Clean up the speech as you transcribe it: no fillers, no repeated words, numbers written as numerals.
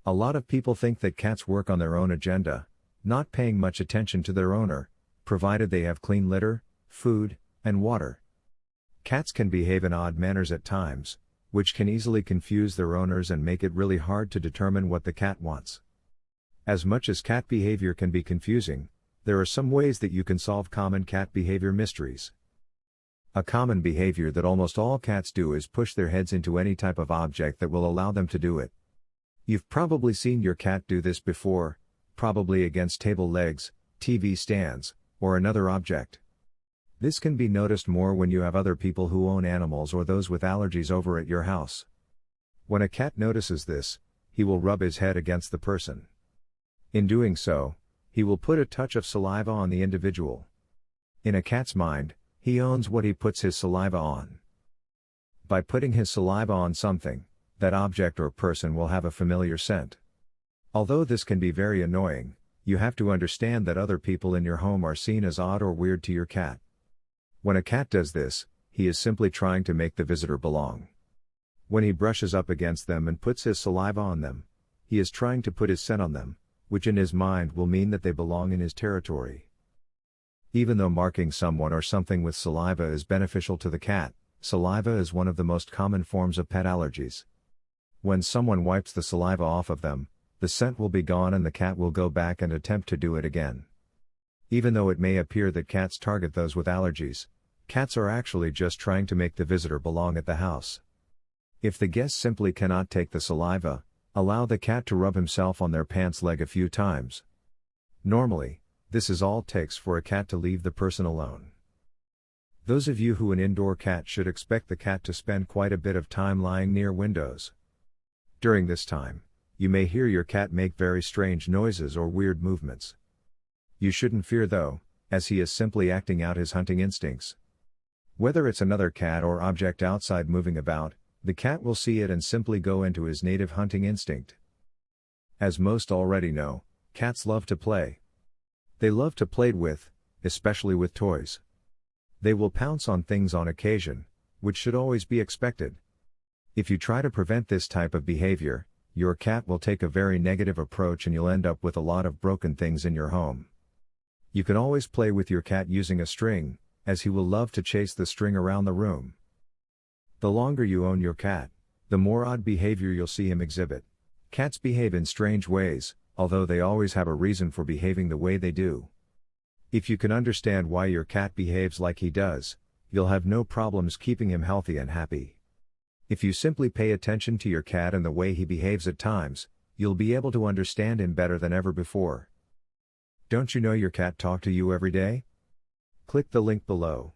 A lot of people think that cats work on their own agenda, not paying much attention to their owner, provided they have clean litter, food, and water. Cats can behave in odd manners at times, which can easily confuse their owners and make it really hard to determine what the cat wants. As much as cat behavior can be confusing, there are some ways that you can solve common cat behavior mysteries. A common behavior that almost all cats do is push their heads into any type of object that will allow them to do it. You've probably seen your cat do this before, probably against table legs, TV stands, or another object. This can be noticed more when you have other people who own animals or those with allergies over at your house. When a cat notices this, he will rub his head against the person. In doing so, he will put a touch of saliva on the individual. In a cat's mind, he owns what he puts his saliva on. By putting his saliva on something, that object or person will have a familiar scent. Although this can be very annoying, you have to understand that other people in your home are seen as odd or weird to your cat. When a cat does this, he is simply trying to make the visitor belong. When he brushes up against them and puts his saliva on them, he is trying to put his scent on them, which in his mind will mean that they belong in his territory. Even though marking someone or something with saliva is beneficial to the cat, saliva is one of the most common forms of pet allergies. When someone wipes the saliva off of them, the scent will be gone and the cat will go back and attempt to do it again. Even though it may appear that cats target those with allergies, cats are actually just trying to make the visitor belong at the house. If the guest simply cannot take the saliva, allow the cat to rub himself on their pants leg a few times. Normally, this is all it takes for a cat to leave the person alone. Those of you who an indoor cat should expect the cat to spend quite a bit of time lying near windows. During this time, you may hear your cat make very strange noises or weird movements. You shouldn't fear though, as he is simply acting out his hunting instincts. Whether it's another cat or object outside moving about, the cat will see it and simply go into his native hunting instinct. As most already know, cats love to play. They love to play with, especially with toys. They will pounce on things on occasion, which should always be expected. If you try to prevent this type of behavior, your cat will take a very negative approach and you'll end up with a lot of broken things in your home. You can always play with your cat using a string, as he will love to chase the string around the room. The longer you own your cat, the more odd behavior you'll see him exhibit. Cats behave in strange ways, although they always have a reason for behaving the way they do. If you can understand why your cat behaves like he does, you'll have no problems keeping him healthy and happy. If you simply pay attention to your cat and the way he behaves at times, you'll be able to understand him better than ever before. Don't you know your cat talks to you every day? Click the link below.